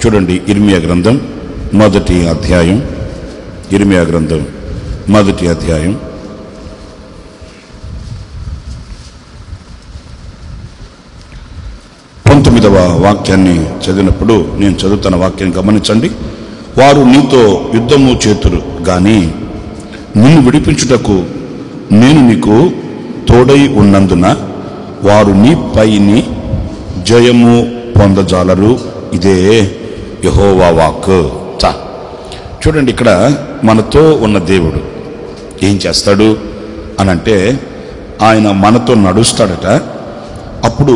చూడండి, ఇర్మియా గ్రంథం మొదటి అధ్యాయం, ఇర్మియా గ్రంథం మొదటి అధ్యాయం 19వ వాక్యాన్ని చదివినప్పుడు నేను చదువుతున్న వాక్యాన్ని గమనించండి. వారు నీతో యుద్ధము చేతురు గాని నిన్ను విడిపించుటకు నేను నీకు తోడై ఉన్నందున వారు నీపైని జయము పొందజాలరు. ఇదే యెహోవా వాక్కు. చూడండి, ఇక్కడ మనతో ఉన్న దేవుడు ఏం చేస్తాడు అని అంటే, ఆయన మనతో నడుస్తాడట. అప్పుడు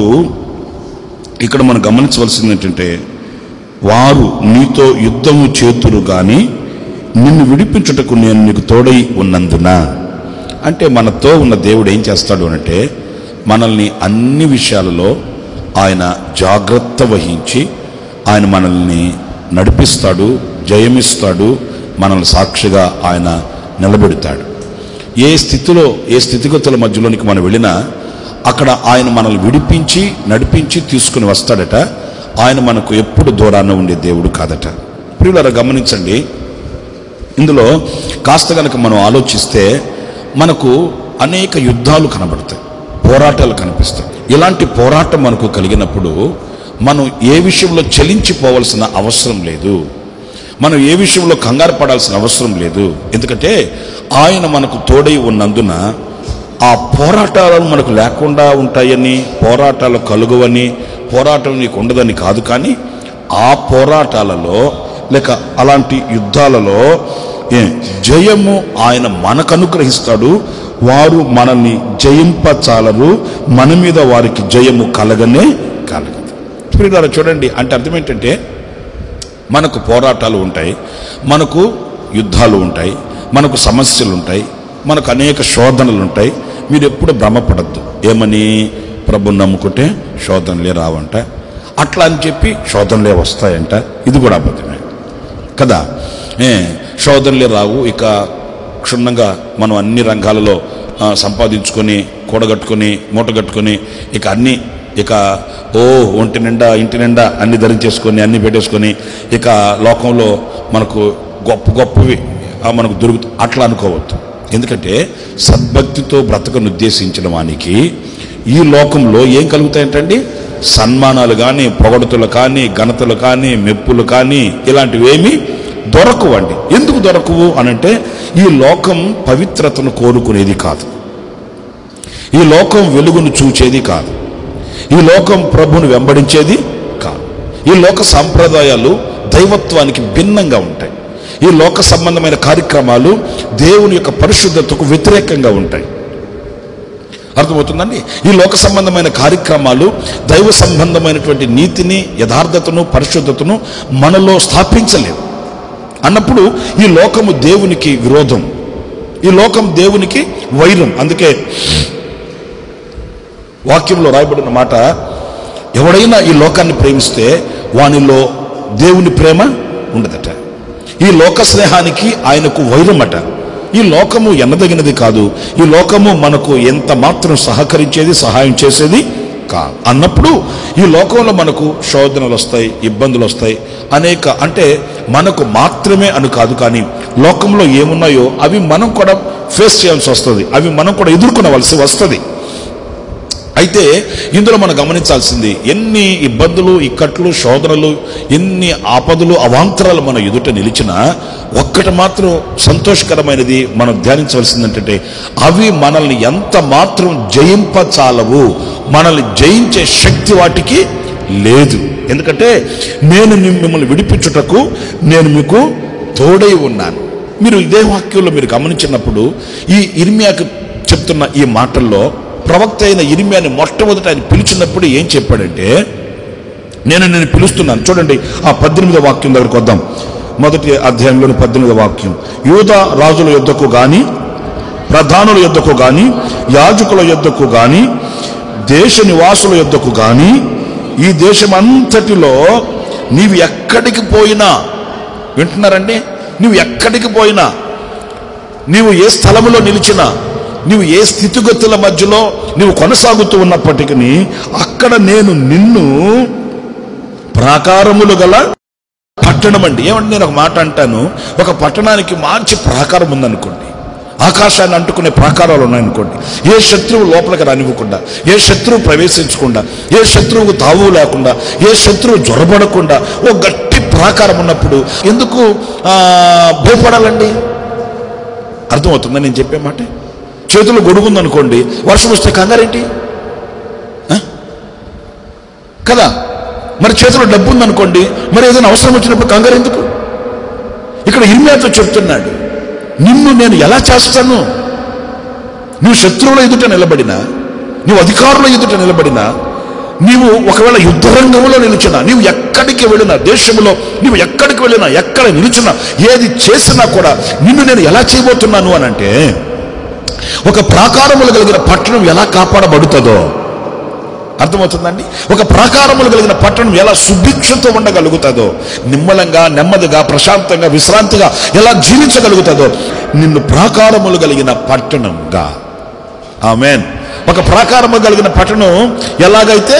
ఇక్కడ మనం గమనించవలసింది ఏంటంటే, వారు నీతో యుద్ధము చేతురు గాని నిన్ను విడిపించుటకు నేను నీకు తోడై ఉన్నందున. అంటే మనతో ఉన్న దేవుడు ఏం చేస్తాడు అంటే, మనల్ని అన్ని విషయాలలో ఆయన జాగ్రత్త వహించి ఆయన మనల్ని నడిపిస్తాడు, జయమిస్తాడు, మనల్ని సాక్షిగా ఆయన నిలబెడతాడు. ఏ స్థితిలో, ఏ స్థితిగతుల మధ్యలోనికి మనం వెళ్ళినా అక్కడ ఆయన మనల్ని విడిపించి నడిపించి తీసుకుని వస్తాడట. ఆయన మనకు ఎప్పుడు దూరాన ఉండే దేవుడు కాదట. ప్రియులారా గమనించండి, ఇందులో కాస్త కనుక మనం ఆలోచిస్తే మనకు అనేక యుద్ధాలు కనబడతాయి, పోరాటాలు కనిపిస్తాయి. ఇలాంటి పోరాటం మనకు కలిగినప్పుడు మనం ఏ విషయంలో చలించిపోవాల్సిన అవసరం లేదు, మనం ఏ విషయంలో కంగారు పడాల్సిన అవసరం లేదు. ఎందుకంటే ఆయన మనకు తోడై ఉన్నందున ఆ పోరాటాలు మనకు లేకుండా ఉంటాయని, పోరాటాలు కలుగువని, పోరాటం నీకు ఉండదని కాదు, కానీ ఆ పోరాటాలలో లేక అలాంటి యుద్ధాలలో జయము ఆయన మనకు అనుగ్రహిస్తాడు. వారు మనల్ని జయింపచాలరు, మన మీద వారికి జయము కలగనే కలగదు. ప్రియులారా చూడండి, అంటే అర్థం ఏంటంటే, మనకు పోరాటాలు ఉంటాయి, మనకు యుద్ధాలు ఉంటాయి, మనకు సమస్యలు ఉంటాయి, మనకు అనేక శోధనలు ఉంటాయి. మీరు ఎప్పుడు భ్రమపడద్దు. ఏమని? ప్రభుని నమ్ముకుంటే శోధనలే రావంట, అట్లా అని చెప్పి శోధనలే వస్తాయంట. ఇది కూడా అబద్ధమే కదా. శోధనలే రావు. ఇక క్షుణ్ణంగా మనం అన్ని రంగాలలో సంపాదించుకొని, కూడగట్టుకొని, మూటగట్టుకొని, ఇక అన్నీ ఇక ఒంటి నిండా ఇంటి నిండా అన్ని ధరించేసుకొని అన్ని పెట్టేసుకొని ఇక లోకంలో మనకు గొప్ప గొప్పవి మనకు దొరుకుతాయి అట్లా అనుకోవద్దు. ఎందుకంటే సద్భక్తితో బ్రతకను ఉద్దేశించిన వానికి ఈ లోకంలో ఏం కలుగుతాయంటండి? సన్మానాలు కానీ, పొగడతలు కానీ, ఘనతలు కానీ, మెప్పులు కానీ ఇలాంటివి ఏమీ దొరకవండి. ఎందుకు దొరకవు అనంటే, ఈ లోకం పవిత్రతను కోరుకునేది కాదు, ఈ లోకం వెలుగును చూచేది కాదు, ఈ లోకం ప్రభువును వెంబడించేది కాదు. ఈ లోక సాంప్రదాయాలు దైవత్వానికి భిన్నంగా ఉంటాయి. ఈ లోక సంబంధమైన కార్యక్రమాలు దేవుని యొక్క పరిశుద్ధతకు వ్యతిరేకంగా ఉంటాయి. అర్థమవుతుందండి? ఈ లోక సంబంధమైన కార్యక్రమాలు దైవ సంబంధమైనటువంటి నీతిని, యథార్థతను, పరిశుద్ధతను మనలో స్థాపించలేవు. అన్నప్పుడు ఈ లోకము దేవునికి విరోధం, ఈ లోకం దేవునికి వైరం. అందుకే వాక్యంలో రాయబడిన మాట, ఎవడైనా ఈ లోకాన్ని ప్రేమిస్తే వానిలో దేవుని ప్రేమ ఉండదట. ఈ లోక స్నేహానికి ఆయనకు వైరమట. ఈ లోకము ఎన్నదగినది కాదు, ఈ లోకము మనకు ఎంత మాత్రం సహకరించేది, సహాయం చేసేది కాదు. అన్నప్పుడు ఈ లోకంలో మనకు శోధనలు వస్తాయి, ఇబ్బందులు వస్తాయి, అనేక. అంటే మనకు మాత్రమే అని కాదు, కానీ లోకంలో ఏమున్నాయో అవి మనం కూడా ఫేస్ చేయాల్సి వస్తుంది, అవి మనం కూడా ఎదుర్కొనవలసి వస్తుంది. అయితే ఇందులో మనం గమనించాల్సింది, ఎన్ని ఇబ్బందులు, ఇక్కట్లు, శోధనలు, ఎన్ని ఆపదలు, అవాంతరాలు మన ఎదుట నిలిచినా ఒక్కటి మాత్రం సంతోషకరమైనది మనం ధ్యానించవలసింది ఏంటంటే, అవి మనల్ని ఎంత మాత్రం జయింపచాలవు, మనల్ని జయించే శక్తి వాటికి లేదు. ఎందుకంటే నేను మిమ్మల్ని విడిపించుటకు నేను మీకు తోడై ఉన్నాను. మీరు ఇదే వాక్యంలో మీరు గమనించినప్పుడు ఈ ఇర్మియాకు చెప్తున్న ఈ మాటల్లో ప్రవక్త అయిన ఇర్మియాని మొట్టమొదట ఆయన పిలిచినప్పుడు ఏం చెప్పాడంటే, నేను పిలుస్తున్నాను. చూడండి, ఆ 18వ వాక్యం దగ్గరకు వద్దాం. మొదటి అధ్యాయంలోని 18వ వాక్యం. యూదా రాజుల యొద్దకు గాని, ప్రధానుల యొద్దకు గాని, యాజకుల యొద్దకు గాని, దేశ నివాసుల యొద్దకు గాని, ఈ దేశమంతటిలో నీవు ఎక్కడికి పోయినా, వింటున్నారండి, నీవు ఎక్కడికి పోయినా, నీవు ఏ స్థలములో నిలిచినా, నీవు ఏ స్థితిగతుల మధ్యలో నీవు కొనసాగుతూ ఉన్నప్పటికీ అక్కడ నేను నిన్ను ప్రాకారములు గల పట్టణం అండి. ఏమంటే నేను ఒక మాట అంటాను, ఒక పట్టణానికి మంచి ప్రాకారం ఉందనుకోండి, ఆకాశాన్ని అంటుకునే ప్రాకారాలు ఉన్నాయనుకోండి, ఏ శత్రువు లోపలికి రానివ్వకుండా, ఏ శత్రువు ప్రవేశించకుండా, ఏ శత్రువుకు తావు లేకుండా, ఏ శత్రువు జ్వరపడకుండా ఓ గట్టి ప్రాకారం ఉన్నప్పుడు ఎందుకు భయపడాలండి? అర్థమవుతుందా నేను చెప్పే మాట? చేతులు గొడుగుందనుకోండి, వర్షం వస్తే కంగారేంటి కదా? మరి చేతిలో డబ్బు ఉందనుకోండి, మరి ఏదైనా అవసరం వచ్చినప్పుడు కంగారు ఎందుకు? ఇక్కడ ఇర్మియాతో చెప్తున్నాడు, నిన్ను నేను ఎలా చేస్తాను? నువ్వు శత్రువుల ఎదుట నిలబడినా, నువ్వు అధికారుల ఎదుట నిలబడినా, నీవు ఒకవేళ యుద్ధరంగంలో నిలిచినా, నీవు ఎక్కడికి వెళ్ళినా, దేశంలో నీవు ఎక్కడికి వెళ్ళినా, ఎక్కడ నిలిచినా, ఏది చేసినా కూడా నిన్ను నేను ఎలా చేయబోతున్నాను అని అంటే, ఒక ప్రాకారములు కలిగిన పట్టణం ఎలా కాపాడబడుతుందో అర్థమవుతుందండి. ఒక ప్రాకారములు కలిగిన పట్టణం ఎలా సుభిక్షతో ఉండగలుగుతుందో, నిమ్మలంగా, నెమ్మదిగా, ప్రశాంతంగా, విశ్రాంతిగా ఎలా జీవించగలుగుతుందో, నిన్ను ప్రాకారములు కలిగిన పట్టణంగా, ఆమేన్, ఒక ప్రాకారము కలిగిన పట్టణం ఎలాగైతే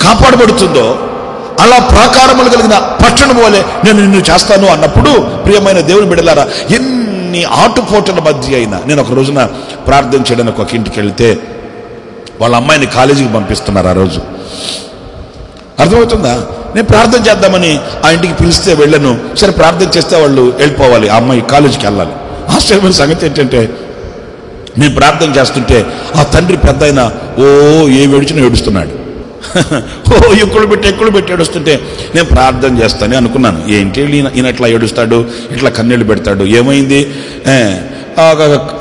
కాపాడబడుతుందో అలా ప్రాకారములు కలిగిన పట్టణం వలె నేను నిన్ను చేస్తాను అన్నప్పుడు, ప్రియమైన దేవుని బిడ్డలారా, ఎన్ని ఆటుపోటుల మధ్య అయినా, నేను ఒక రోజున ప్రార్థన చేయడానికి ఒక ఇంటికి వెళ్తే వాళ్ళ అమ్మాయిని కాలేజీకి పంపిస్తున్నారు. ఆ రోజు అర్థమవుతుందా? నేను ప్రార్థన చేద్దామని ఆ ఇంటికి పిలిస్తే వెళ్ళను. సరే ప్రార్థన చేస్తే వాళ్ళు వెళ్ళిపోవాలి, ఆ అమ్మాయి కాలేజీకి వెళ్ళాలి. ఆశ్చర్యమైన సంగతి ఏంటంటే, నేను ప్రార్థన చేస్తుంటే ఆ తండ్రి పెద్ద అయినా ఏడుచున ఏడుస్తున్నాడు. ఎక్కులు పెట్టి ఏడుస్తుంటే నేను ప్రార్థన చేస్తానే అనుకున్నాను. ఏంటి ఈయన ఇట్లా ఏడుస్తాడు, ఇట్లా కన్నీళ్ళు పెడతాడు, ఏమైంది?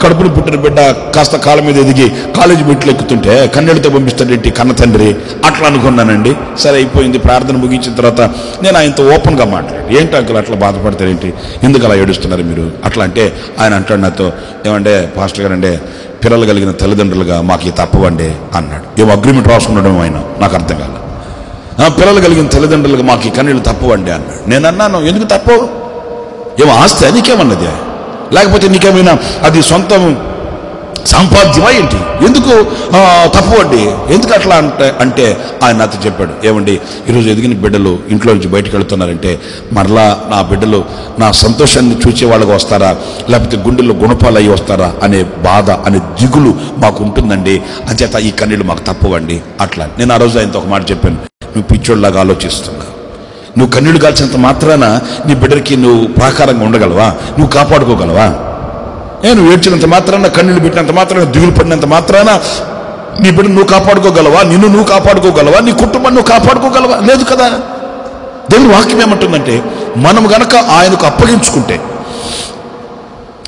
కడుపును పుట్టిన బిడ్డ కాస్త కాళ్ళ మీద ఎదిగి కాలేజీ మెట్లు ఎక్కుతుంటే కన్నీళ్ళతో పంపిస్తాడేంటి కన్న తండ్రి, అట్లా అనుకున్నానండి. సరే అయిపోయింది. ప్రార్థన ముగించిన తర్వాత నేను ఆయనతో ఓపెన్గా మాట్లాడు, ఏంటి అంకుల్ అట్లా బాధపడతారేంటి, ఎందుకు అలా ఏడుస్తున్నారు మీరు అట్లా అంటే, ఆయన అంటాడు నాతో, ఏమంటే పాస్టర్ గారంటే పిల్లలు కలిగిన తల్లిదండ్రులుగా మాకు తప్పవండి అన్నాడు. ఏమో అగ్రిమెంట్ రాసుకున్నాడు ఆయన, నాకు అర్థం కాదు. పిల్లలు కలిగిన తల్లిదండ్రులుగా మాకు ఈ కన్నీళ్ళు తప్పవండి అన్నాడు. నేను అన్నాను, ఎందుకు తప్పవు? ఏమో ఆస్తి నీకేమన్నది, లేకపోతే నీకేమైనా అది సొంతం సంపాద్యమా ఏంటి, ఎందుకు తప్పవండి, ఎందుకు అట్లా అంటే ఆయన నాతో చెప్పాడు, ఏమండి ఈరోజు ఎదిగిన బిడ్డలు ఇంట్లో నుంచి బయటకు వెళుతున్నారంటే మరలా నా బిడ్డలు నా సంతోషాన్ని చూసే వాళ్ళకి వస్తారా, లేకపోతే గుండెల్లో గుణపాలు అయ్యి వస్తారా అనే బాధ, అనే దిగులు మాకు ఉంటుందండి, అంచేత ఈ కన్నీళ్ళు మాకు తప్పవండి అట్లా. నేను ఆ రోజు ఆయనతో ఒక మాట చెప్పాను, నువ్వు పిచ్చోళ్ళలాగా ఆలోచిస్తున్నా, నువ్వు కన్నీళ్లు కాల్చినంత మాత్రాన నీ బిడ్డకి నువ్వు ప్రాకారంగా ఉండగలవా, నువ్వు కాపాడుకోగలవా? నువ్వు ఏడ్చినంత మాత్రాన, కన్నీళ్లు పెట్టినంత మాత్రాన, దిగులు పడినంత మాత్రాన నీ బిడ్డ నువ్వు కాపాడుకోగలవా? నిన్ను నువ్వు కాపాడుకోగలవా? నీ కుటుంబాన్ని నువ్వు కాపాడుకోగలవా? లేదు కదా. దేవుని వాక్యం ఏమంటుందంటే, మనం గనక ఆయనకు అప్పగించుకుంటే,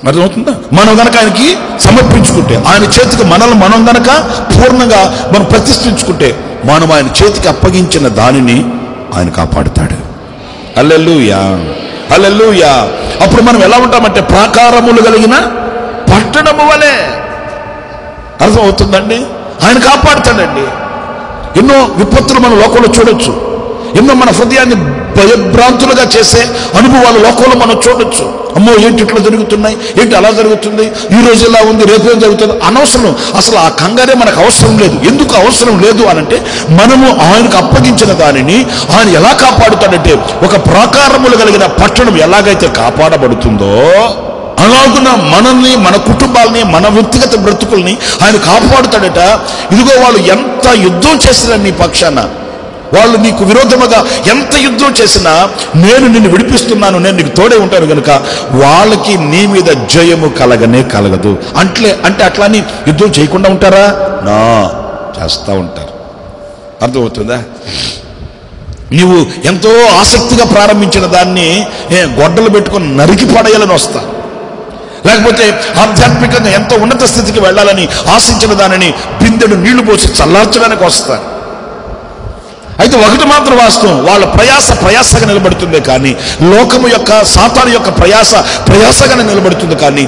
అర్థమవుతుందా, మనం గనక ఆయనకి సమర్పించుకుంటే, ఆయన చేతికి మనల్ని మనం గనక పూర్ణంగా మనం ప్రతిష్ఠించుకుంటే, మనం ఆయన చేతికి అప్పగించిన దానిని ఆయన కాపాడుతాడు. హల్లెలూయా, హల్లెలూయా. అప్పుడు మనం ఎలా ఉంటామంటే ప్రాకారములు కలిగిన పట్టణము వలె. అర్థమవుతుందండి? ఆయన కాపాడుతాడండి. ఎన్నో విపత్తులు మన లోకంలో చూడొచ్చు, ఎన్నో మన హృదయాన్ని భయభ్రాంతులుగా చేసే అనుభవాలు లోకంలో మనం చూడొచ్చు. అమ్మో ఏంటి ఇట్లా జరుగుతున్నాయి, ఏంటి అలా జరుగుతుంది, ఈ రోజు ఇలా ఉంది, రేపేం జరుగుతుంది, అనవసరం. అసలు ఆ కంగారే మనకు అవసరం లేదు. ఎందుకు అవసరం లేదు అనంటే, మనము ఆయనకు అప్పగించిన దానిని ఆయన ఎలా కాపాడుతాడంటే, ఒక ప్రాకారములు కలిగిన పట్టణం ఎలాగైతే కాపాడబడుతుందో అలాగున మనల్ని, మన కుటుంబాలని, మన వ్యక్తిగత బ్రతుకుల్ని ఆయన కాపాడుతాడట. ఇదిగో వాళ్ళు ఎంత యుద్ధం చేసినా నీ పక్షాన, వాళ్ళు నీకు విరోధముగా ఎంత యుద్ధం చేసినా నేను నిన్ను విడిపిస్తున్నాను, నేను నీకు తోడే ఉంటాను కనుక వాళ్ళకి నీ మీద జయము కలగనే కలగదు. అంటే అట్లా అని యుద్ధం చేయకుండా ఉంటారా? నా చేస్తూ ఉంటారు. అర్థమవుతుందా? నీవు ఎంతో ఆసక్తిగా ప్రారంభించిన దాన్ని గొడ్డలు పెట్టుకొని నరికి పడేయాలని వస్తా, లేకపోతే ఆధ్యాత్మికంగా ఎంతో ఉన్నత స్థితికి వెళ్ళాలని ఆశించిన దానిని బిందెడు నీళ్లు పోసి చల్లార్చడానికి వస్తారు. అయితే ఒకటి మాత్రం వాస్తవం, వాళ్ళ ప్రయాసగా నిలబడుతుందే కానీ, లోకము యొక్క, సాతాను యొక్క ప్రయాసగానే నిలబడుతుంది కానీ,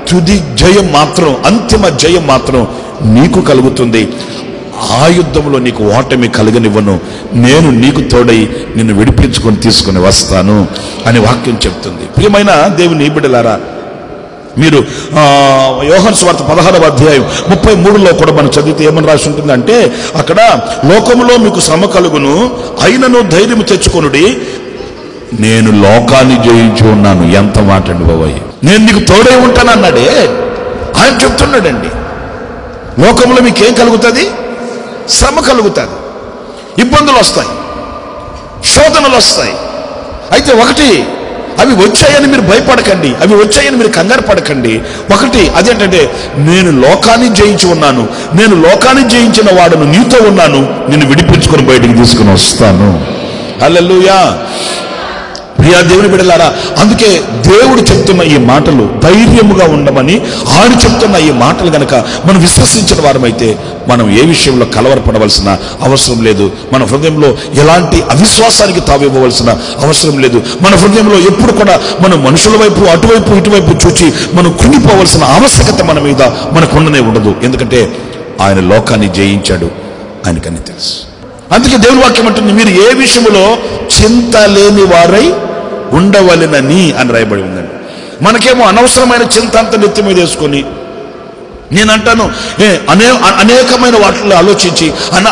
తుది జయం మాత్రం, అంతిమ జయం మాత్రం నీకు కలుగుతుంది. ఆ యుద్ధంలో నీకు ఓటమి కలగనివ్వను, నేను నీకు తోడై నిన్ను విడిపించుకొని తీసుకుని వస్తాను అని వాక్యం చెప్తుంది. ప్రియమైన దేవుని బిడ్డలారా, మీరు యోహాను సువార్త 16వ అధ్యాయం 33లో కూడా మనం చదివితే ఏమని రాసి ఉంటుందంటే, అక్కడ లోకములో మీకు శ్రమ కలుగును, అయినను ధైర్యం తెచ్చుకొనుడి, నేను లోకాన్ని జయించి ఉన్నాను. ఎంత మాట అండి బాబాయ్. నేను నీకు తోడై ఉంటానన్నాడే ఆయన చెప్తున్నాడండి. లోకంలో మీకేం కలుగుతుంది? శ్రమ కలుగుతుంది, ఇబ్బందులు వస్తాయి, శోధనలు వస్తాయి. అయితే ఒకటి, అవి వచ్చాయని మీరు భయపడకండి, అవి వచ్చాయని మీరు కంగారు పడకండి. ఒకటి అదేంటంటే, నేను లోకాన్ని జయించి ఉన్నాను, నేను లోకాన్ని జయించిన వాడును, నీతో ఉన్నాను, నిన్ను విడిపించుకొని బయటికి తీసుకుని వస్తాను. హల్లెలూయా. ప్రియా దేవుని బిడ్డలారా, అందుకే దేవుడు చెప్తున్న ఈ మాటలు ధైర్యముగా ఉండమని ఆయన చెప్తున్న ఈ మాటలు గనక మనం విశ్వసించిన వారమైతే మనం ఏ విషయంలో కలవరపడవలసిన అవసరం లేదు. మన హృదయంలో ఎలాంటి అవిశ్వాసానికి తావివ్వవలసిన అవసరం లేదు. మన హృదయంలో ఎప్పుడు కూడా మనం మనుషుల వైపు అటువైపు ఇటువైపు చూచి మనం కృంగిపోవలసిన ఆవశ్యకత మన మీద మనకు ఉండనే ఉండదు. ఎందుకంటే ఆయన లోకాన్ని జయించాడు, ఆయనకన్నీ తెలుసు. అందుకే దేవుని వాక్యం అంటుంది, మీరు ఏ విషయంలో చింత లేని వారై ఉండవలెనని అని రాయబడి ఉందండి. మనకేమో అనవసరమైన చింత అంతా నెత్తి మీద వేసుకొని, నేనంటాను అనేకమైన వాటిని ఆలోచించి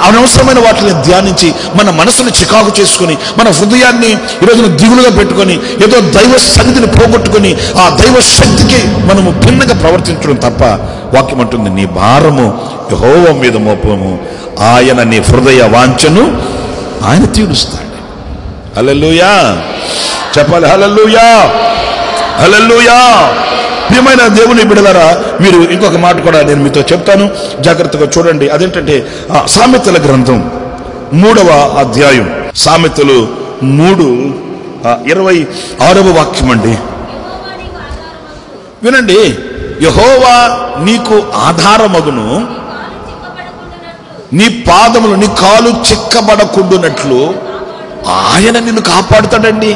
అనవసరమైన వాటిని ధ్యానించి మన మనసుని చికాకు చేసుకుని మన హృదయాన్ని ఈరోజున దిగులుగా పెట్టుకొని ఏదో దైవ సన్నిధిని పోగొట్టుకొని ఆ దైవ శక్తికి మనము భిన్నంగా ప్రవర్తించడం తప్ప వాక్యం అంటుంది, నీ భారము యెహోవా మీద మోపము, ఆయన నీ హృదయ వాంఛను ఆయన తీరుస్తాడు. హల్లెలూయా చెప్పాలి. హల్లెలూయా, హల్లెలూయా. ప్రియమైన దేవుని బిడ్డలారా, మీరు ఇంకొక మాట కూడా నేను మీతో చెప్తాను, జాగ్రత్తగా చూడండి. అదేంటంటే సామెతల గ్రంథం 3వ అధ్యాయం, సామెతలు 3:26 వాక్యం అండి. వినండి, యెహోవా నీకు ఆధారమగును, నీ పాదములు నీ కాలు చిక్కబడకుండునట్లు ఆయన నిన్ను కాపాడుతాడండి.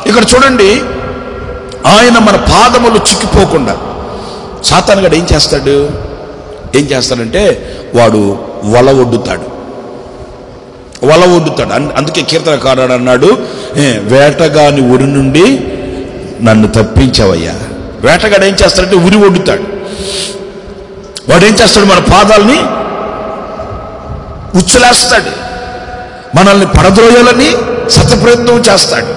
ఇక్కడ చూడండి, ఆయన మన పాదములు చిక్కిపోకుండా. సాతానుగాడు ఏం చేస్తాడంటే వాడు వల ఒడ్డుతాడు. అందుకే కీర్తనకారుడు అన్నాడు, వేటగాని ఉరి నుండి నన్ను తప్పించవయ్యా. వేటగాడు ఏం చేస్తాడంటే ఉరి ఒడ్డుతాడు. వాడు ఏం చేస్తాడు, మన పాదాలని ఉచ్చులేస్తాడు, మనల్ని పడద్రోయాలని సతప్రయత్నం చేస్తాడు,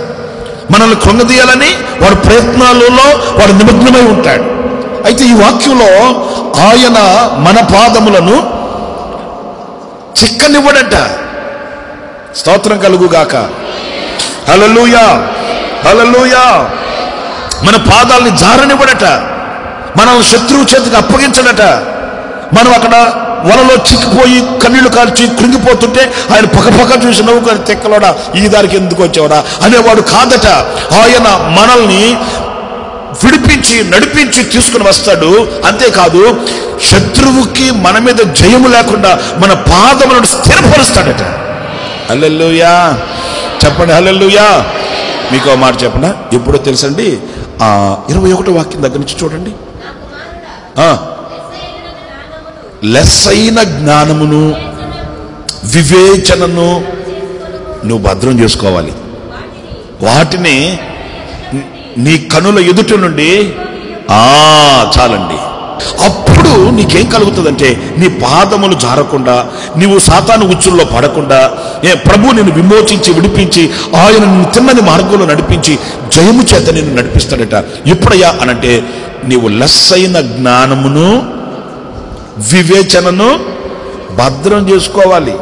మనల్ని కృంగదీయాలని వాడి ప్రయత్నాలలో వాడు నిమగ్నమై ఉంటాడు. అయితే ఈ వాక్యంలో ఆయన మన పాదములను చిక్కనివ్వడట. స్తోత్రం కలుగుగాక. హల్లెలూయా, హల్లెలూయా. మన పాదాలని జారనివ్వడట, మనల్ని శత్రువు చేతికి అప్పగించడట. మనం అక్కడ వలలో చిక్కిపోయి కన్నీళ్లు కార్చి కృంగిపోతుంటే ఆయన పక్క చూసి నవ్వు, తెక్కలోడా ఈ దారికి ఎందుకు వచ్చావురా అనేవాడు కాదట. ఆయన మనల్ని విడిపించి నడిపించి తీసుకుని వస్తాడు. అంతేకాదు, శత్రువుకి మన మీద జయము లేకుండా మన పాదములను స్థిరపరుస్తాడట. హల్లెలూయా చెప్పండి, హల్లెలూయా. మీకు మాట చెప్పనా, ఎప్పుడో తెలుసండి, 21వ వాక్యం దగ్గర నుంచి చూడండి. లెస్సైన జ్ఞానమును వివేచనను నువ్వు భద్రం చేసుకోవాలి. వాటిని నీ కనుల ఎదుట నుండి చాలండి. అప్పుడు నీకేం కలుగుతుందంటే, నీ పాదములు జారకుండా, నీవు సాతాను ఉచ్చుల్లో పడకుండా, ప్రభు నిన్ను విమోచించి విడిపించి ఆయన నిన్ను తిన్నని మార్గంలో నడిపించి జయము చేత నిన్ను నడిపిస్తాడట. ఎప్పుడయ్యా అనంటే, నీవు లెస్సైన జ్ఞానమును వివేచనను భద్రం చేసుకోవాలి.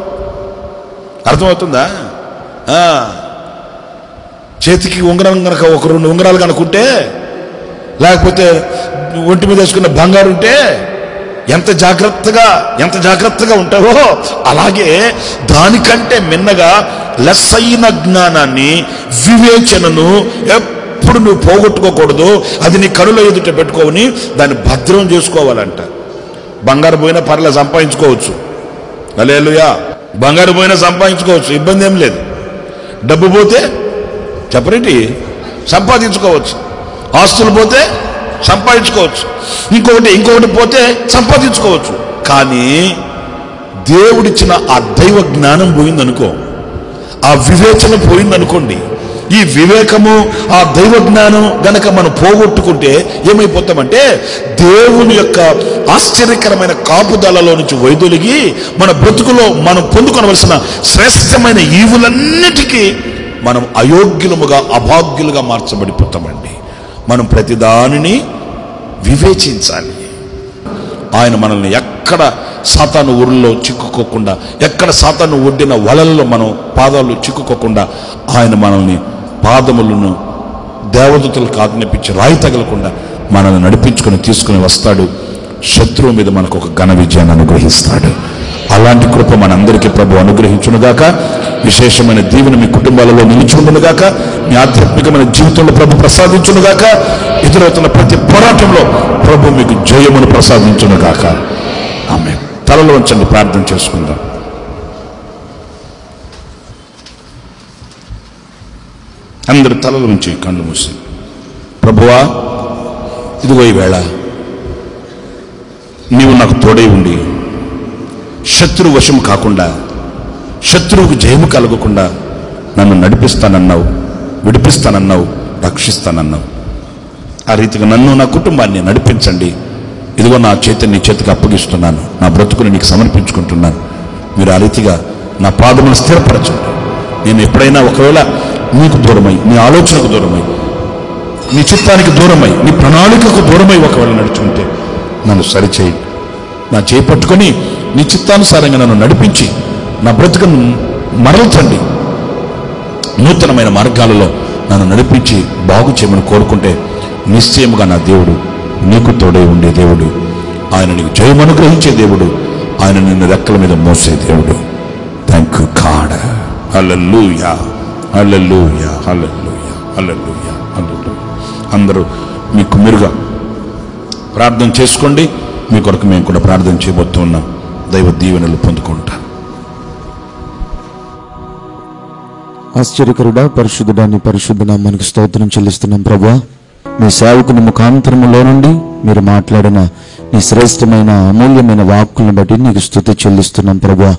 అర్థమవుతుందా? చేతికి ఉంగరం కనుక 1-2 ఉంగరాలు కనుకుంటే, లేకపోతే ఒంటి మీద వేసుకున్న బంగారు ఉంటే ఎంత జాగ్రత్తగా ఉంటావో, అలాగే దానికంటే మిన్నగా లెస్సైన జ్ఞానాన్ని వివేచనను ఎప్పుడు నువ్వు పోగొట్టుకోకూడదు. అది నీ కనుల ఎదుట పెట్టుకోని దాన్ని భద్రం చేసుకోవాలంట. బంగారు పోయినా పర్లే, సంపాదించుకోవచ్చు. హల్లెలూయా. బంగారు పోయినా సంపాదించుకోవచ్చు, ఇబ్బంది ఏం లేదు. డబ్బు పోతే చెప్పరేంటి, సంపాదించుకోవచ్చు. ఆస్తులు పోతే సంపాదించుకోవచ్చు. ఇంకొకటి పోతే సంపాదించుకోవచ్చు. కానీ దేవుడిచ్చిన ఆ దైవ జ్ఞానం పోయిందనుకో, ఆ వివేచన పోయిందనుకోండి, ఈ వివేకము ఆ దైవ జ్ఞానం గనక మనం పోగొట్టుకుంటే ఏమైపోతామంటే, దేవుని యొక్క ఆశ్చర్యకరమైన కాపుదలలో నుంచి వైదొలిగి మన బ్రతుకులో మనం పొందుకొనవలసిన శ్రేష్టమైన ఈవులన్నిటికీ మనం అయోగ్యులముగా అభాగ్యులుగా మార్చబడిపోతామండి. మనం ప్రతి దానిని వివేచించాలి. ఆయన మనల్ని ఎక్కడ సాతాను ఊరిలో చిక్కుకోకుండా, ఎక్కడ సాతాను ఒడ్డిన వలల్లో మనం పాదాలు చిక్కుకోకుండా, ఆయన మనల్ని పాదములను దేవదూతలకు ఆజ్ఞాపించి రాయి తగలకుండా మనల్ని నడిపించుకొని తీసుకుని వస్తాడు. శత్రువు మీద మనకు ఒక ఘన విజయాన్ని అనుగ్రహిస్తాడు. అలాంటి కృప మనందరికీ ప్రభు అనుగ్రహించునుగాక. విశేషమైన దీవెన మీ కుటుంబాలలో నిలిచిఉండునుగాక. మీ ఆధ్యాత్మికమైన జీవితంలో ప్రభు ప్రసాదించునుగాక. ఎదురవుతున్న ప్రతి పోరాటంలో ప్రభు మీకు జయమును ప్రసాదించునుగాక. ఆమేన్. తలలో ఉంచండి, ప్రార్థన చేసుకుందాం. అందరు తలల నుంచి కళ్ళు మూసి, ప్రభువా, ఇదిగో ఈ వేళ నీవు నాకు తోడై ఉండి శత్రువు వశము కాకుండా, శత్రువుకు జయము కలగకుండా నన్ను నడిపిస్తానన్నావు, విడిపిస్తానన్నావు, రక్షిస్తానన్నావు. ఆ రీతిగా నన్ను, నా కుటుంబాన్ని నడిపించండి. ఇదిగో నా చేతిని నీ చేతికి అప్పగిస్తున్నాను, నా బ్రతుకుని నీకు సమర్పించుకుంటున్నాను. మీరు ఆ రీతిగా నా పాదమును స్థిరపరచండి. నేను ఎప్పుడైనా ఒకవేళ నీకు దూరమై, నీ ఆలోచనకు దూరమై, నీ చిత్తానికి దూరమై, నీ ప్రణాళికకు దూరమై ఒకవేళ నడుచుకుంటే నన్ను సరిచేయండి. నా చేయి పట్టుకొని నీ చిత్తానుసారంగా నన్ను నడిపించి నా బ్రతుకును మరల్చండి. నూతనమైన మార్గాలలో నన్ను నడిపించి బాగు చేయమని కోరుకుంటే నిశ్చయముగా నా దేవుడు నీకు తోడై ఉండే దేవుడు, ఆయన నీకు జయం అనుగ్రహించే దేవుడు, ఆయన నిన్ను రెక్కల మీద మోసే దేవుడు. Thank you God. Hallelujah, hallelujah, hallelujah, hallelujah, hallelujah. అందరూ మీకు మీరుగా ప్రార్థన చేసుకోండి. మీ కొరకు మేము కూడా ప్రార్థన చేయబోతున్నాం. దైవ దీవెనలు పొందుకుంటా. ఆశ్చర్యకరుడా, పరిశుద్ధుడా, నీ పరిశుద్ధ నామానికి స్తోత్రం చెల్లిస్తున్నాం ప్రభువా. మీ సేవకుని ముఖాంతరములో నుండి మీరు మాట్లాడిన నీ శ్రేష్టమైన అమూల్యమైన వాక్కులను బట్టి నీకు స్తుతి చెల్లిస్తున్నాం ప్రభువా.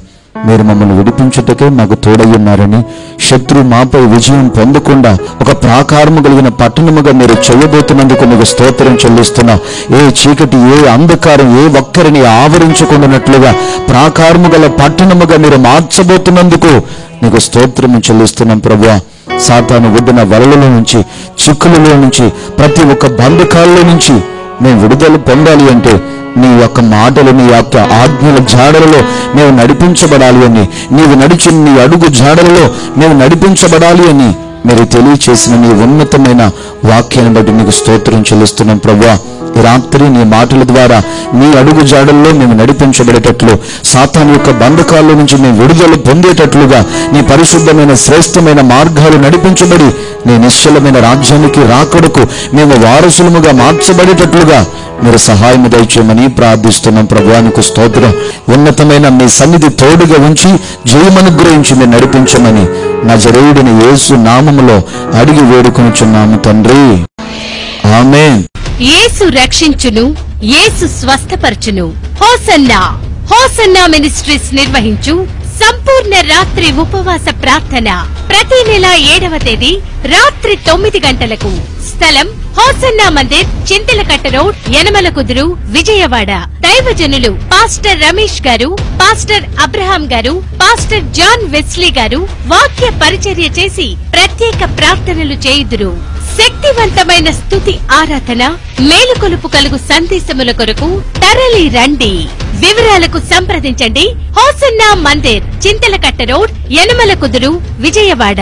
మీరు మమ్మల్ని విడిపించుటకే మాకు తోడయ్యున్నారని, శత్రు మాపై విజయం పొందకుండా ఒక ప్రాకారము కలిగిన పట్టణముగా మీరు చేయబోతున్నందుకు మీకు స్తోత్రం చెల్లిస్తున్నా. ఏ చీకటి, ఏ అంధకారం ఏ ఒక్కరిని ఆవరించుకున్నట్లుగా ప్రాకారము గల పట్టణముగా మీరు మార్చబోతున్నందుకు నీకు స్తోత్రం చెల్లిస్తున్నాం ప్రభువా. సాతాను ఒడ్డిన వలలలో నుంచి, చిక్కులలో నుంచి, ప్రతి ఒక్క బంధకాల్లో నుంచి మేము విడుదల పొందాలి అంటే నీ యొక్క మాటలు, నీ యొక్క ఆజ్ఞల జాడలలో మేము నడిపించబడాలి అని, నీవు నడిచిన నీ అడుగు జాడలలో మేము నడిపించబడాలి అని మీరు తెలియచేసిన నీ ఉన్నతమైన వాక్యాన్ని బట్టి నీకు స్తోత్రం చెల్లిస్తున్నాం ప్రభువా. ఈ రాత్రి నీ మాటల ద్వారా నీ అడుగు జాడల్లో మేము నడిపించబడేటట్లు, సాతాను యొక్క బంధకాల నుంచి మేము విడుదల పొందేటట్లుగా, నీ పరిశుద్ధమైన శ్రేష్టమైన మార్గాలు నడిపించబడి నీ నిశ్చలమైన రాజ్యానికి రాకడకు మేము వారసులముగా మార్చబడేటట్లుగా మీరు సహాయం దయచేయమని ప్రార్థిస్తున్నాం ప్రభువానికి స్తోత్రం. ఉన్నతమైన మీ సన్నిధి తోడుగా ఉంచి జయమనుగ్రహించి మీరు నడిపించమని నజరేయుడిని యేసు నామములో అడిగి వేడుకొనుచున్నాము తండ్రి, ఆమేన్. యేసు రక్షించును, యేసు స్వస్థపరచును. హోసన్నా హోసన్నా మినిస్ట్రీస్ నిర్వహించు సంపూర్ణ రాత్రి ఉపవాస ప్రార్థన ప్రతి నెల 7వ తేదీ రాత్రి 9 గంటలకు. స్థలం హోసన్నా మందిర్, చింతలకట్ట రోడ్, యనమల కుదురు, విజయవాడ. దైవజనులు పాస్టర్ రమేష్ గారు, పాస్టర్ అబ్రహాం గారు, పాస్టర్ జాన్ వెస్లీ గారు వాక్య పరిచర్య చేసి ప్రత్యేక ప్రార్థనలు చేయుదురు. శక్తివంతమైన స్తుతి ఆరాధన, మేలుకొలుపు కలుగు సందేశముల కొరకు తరలి రండి. వివరాలకు సంప్రదించండి. హోసన్నా మందిర్, చింతలకట్ట రోడ్, యనమల కుదురు, విజయవాడ.